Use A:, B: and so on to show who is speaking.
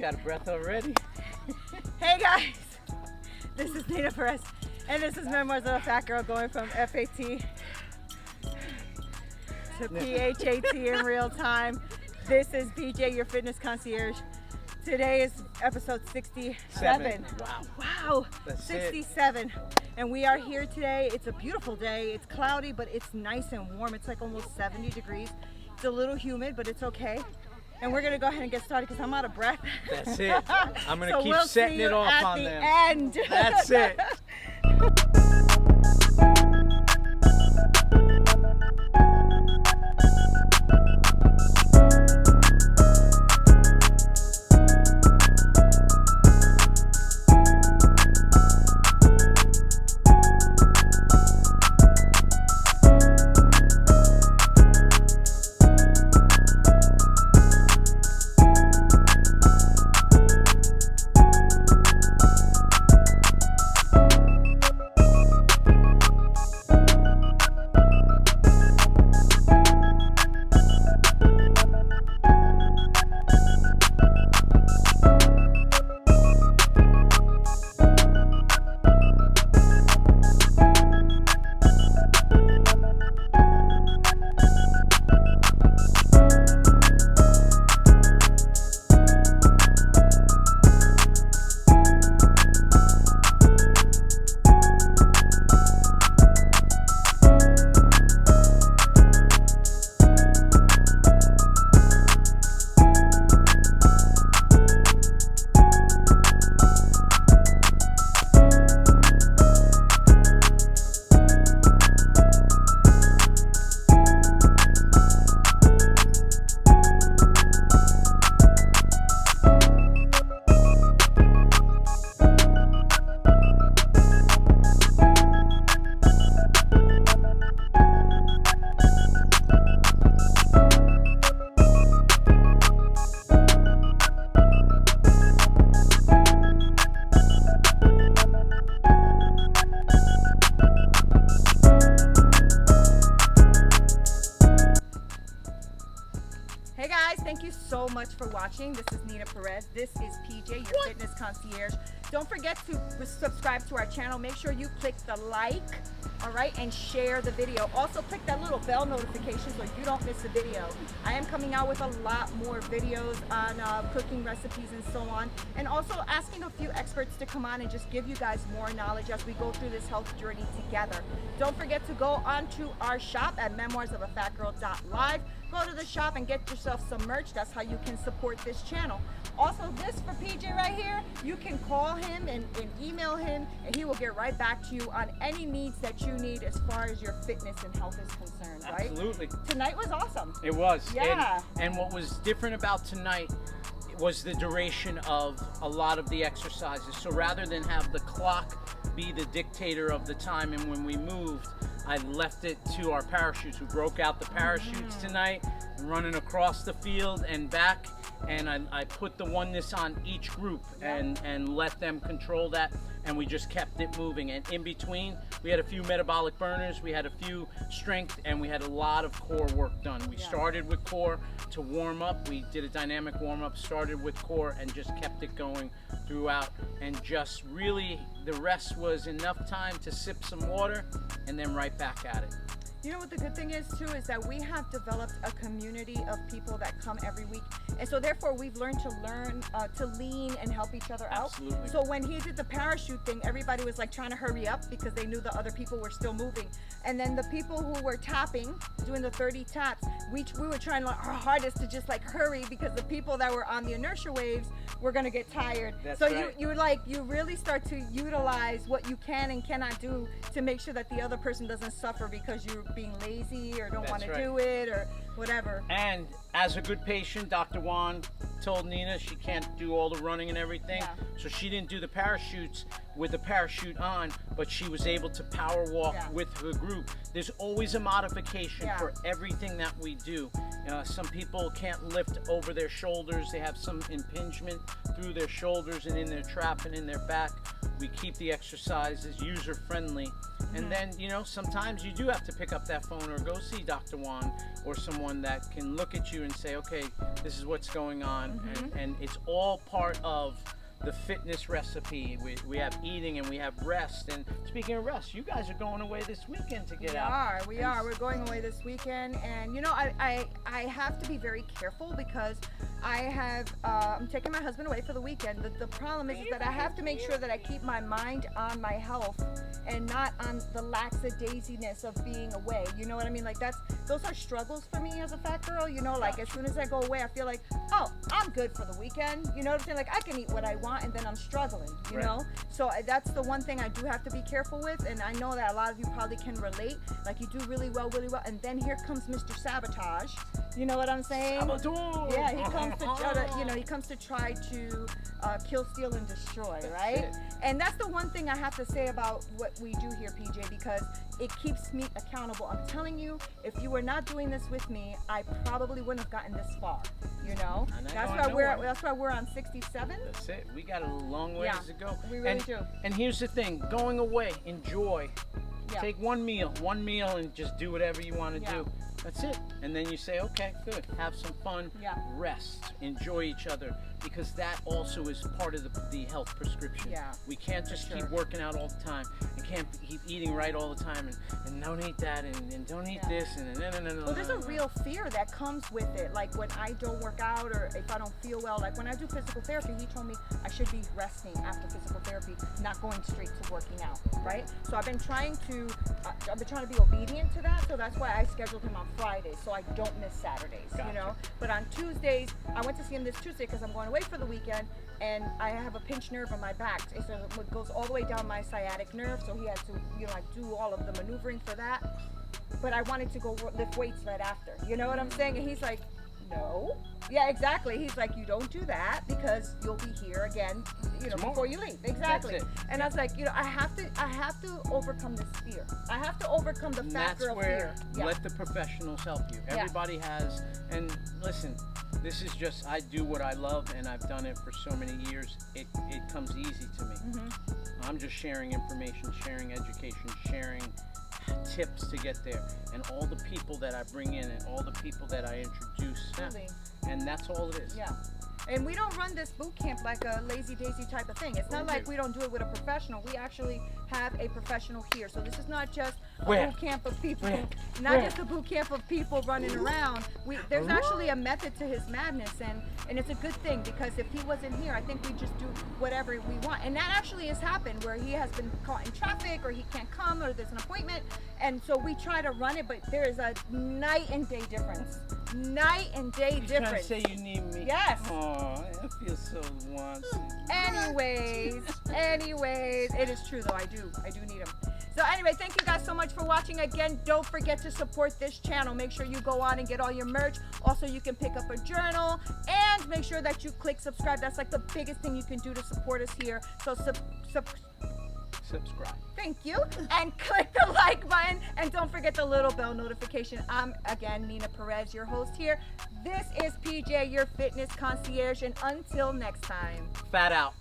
A: She's out of breath already.
B: Hey guys, this is Nina Perez, and this is Memoirs of a Fat Girl, going from P.H.A.T to P.H.A.T in real time. This is Pjspj, your fitness concierge. Today is episode 67. Wow.
A: That's
B: 67.
A: it.
B: And we are here today. It's a beautiful day. It's cloudy, but it's nice and warm. It's like almost 70 degrees. It's a little humid, but it's okay. And we're gonna go ahead and get started because I'm out of breath.
A: That's it. I'm gonna
B: So
A: keep
B: we'll
A: setting
B: see
A: it
B: you
A: off
B: at
A: on
B: the
A: them.
B: end.
A: That's it.
B: Hey guys, thank you so much for watching. This is Nina Perez. This is Pjspj, your fitness concierge. Don't forget to subscribe to our channel. Make sure you click the like, all right, and share the video. Also click that little bell notification so you don't miss a video. I am coming out with a lot more videos on cooking recipes and so on, and also asking a few experts to come on and just give you guys more knowledge as we go through this health journey together. Don't forget to go onto our shop at memoirsofafatgirl.live. Go to the shop and get yourself some merch. That's how you can support this channel. Also, this for PJ right here, you can call him and email him, and he will get right back to you on any needs that you need as far as your fitness and health is concerned, right?
A: Absolutely.
B: Tonight was awesome.
A: It was.
B: Yeah.
A: And what was different about tonight was the duration of a lot of the exercises. So rather than have the clock be the dictator of the time, and when we moved, I left it to our parachutes. We broke out the parachutes tonight, running across the field and back, and I put the oneness on each group and let them control that, and we just kept it moving. And in between, we had a few metabolic burners, we had a few strength, and we had a lot of core work done. We started with core to warm up. We did a dynamic warm up, started with core, and just kept it going throughout. And just really, the rest was enough time to sip some water and then right back at it.
B: You know what the good thing is too is that we have developed a community of people that come every week, and so therefore we've learned to lean and help each other out.
A: Absolutely.
B: So when he did the parachute thing, everybody was like trying to hurry up because they knew the other people were still moving, and then the people who were tapping, doing the 30 taps, we were trying our hardest to just like hurry because the people that were on the inertia waves were going to get tired.
A: That's
B: so
A: right.
B: you really start to utilize what you can and cannot do to make sure that the other person doesn't suffer because you're being lazy or don't want to do it or whatever.
A: And as a good patient, Dr. Juan told Nina she can't do all the running and everything, so she didn't do the parachutes with the parachute on, but she was able to power walk with her group. There's always a modification for everything that we do. Some people can't lift over their shoulders. They have some impingement through their shoulders and in their trap and in their back. We keep the exercises user friendly. And then, you know, sometimes you do have to pick up that phone or go see Dr. Juan or someone that can look at you and say, okay, this is what's going on. And it's all part of the fitness recipe. We have eating and we have rest. And speaking of rest, you guys are going away this weekend to get out.
B: We are. We're going away this weekend. And, you know, I have to be very careful because I'm taking my husband away for the weekend. The problem is that I have to make sure that I keep my mind on my health and not on the lackadaisiness of being away. You know what I mean? Like those are struggles for me as a fat girl. You know, like as soon as I go away, I feel like, oh, I'm good for the weekend. You know what I'm saying? Like I can eat what I want and then I'm struggling, you know? So that's the one thing I do have to be careful with. And I know that a lot of you probably can relate. Like you do really well. And then here comes Mr. Sabotage. You know what I'm saying?
A: Saboteur!
B: Yeah, he comes to try to, you know, he comes to try to kill, steal, and destroy, right? And that's the one thing I have to say about what we do here, PJ, because it keeps me accountable. I'm telling you, if you were not doing this with me, I probably wouldn't have gotten this far. You know, that's why we're on 67.
A: That's it. We got a long ways to go.
B: We really do.
A: And here's the thing: going away, enjoy. Take one meal, and just do whatever you want to do. That's it. And then you say, okay, good. Have some fun. Rest. Enjoy each other. Because that also is part of the health prescription. We can't just keep working out all the time. And can't keep eating right all the time. And don't eat that. And don't eat this. And no.
B: Well, there's a real fear that comes with it. Like when I don't work out or if I don't feel well. Like when I do physical therapy, he told me I should be resting after physical therapy, not going straight to working out. Right? So I've been trying to be obedient to that. So that's why I scheduled him on Fridays so I don't miss Saturdays. You know? But on Tuesdays, I went to see him this Tuesday because I'm going away for the weekend and I have a pinched nerve on my back. So it goes all the way down my sciatic nerve. So he had to, you know, like do all of the maneuvering for that. But I wanted to go lift weights right after. You know what I'm saying? And he's like, no. Yeah, exactly. He's like, you don't do that because you'll be here again, you know, before you leave. Exactly. And I was like, you know, I have to overcome this fear. I have to overcome the fat girl fear.
A: Let the professionals help you. Everybody has, and listen, this is just, I do what I love and I've done it for so many years. It comes easy to me. I'm just sharing information, sharing education, sharing tips to get there, and all the people that I bring in and all the people that I introduce, and that's all it is.
B: And we don't run this boot camp like a lazy daisy type of thing. It's not like we don't do it with a professional. We actually have a professional here. So this is not just a boot camp of people, just a boot camp of people running around. There's actually a method to his madness, and it's a good thing because if he wasn't here, I think we just do whatever we want. And that actually has happened where he has been caught in traffic or he can't come or there's an appointment. And so we try to run it, but there is a night and day difference. Night and day difference.
A: Trying to say you need me.
B: Yes.
A: Oh, I feel so wanted.
B: Anyways, it is true though. I do need him. So anyway, thank you guys so much for watching. Again, don't forget to support this channel. Make sure you go on and get all your merch. Also, you can pick up a journal and make sure that you click subscribe. That's like the biggest thing you can do to support us here. So
A: subscribe.
B: Thank you. And click the like button. And don't forget the little bell notification. I'm, again, Nina Perez, your host here. This is PJ, your fitness concierge. And until next time.
A: Fat out.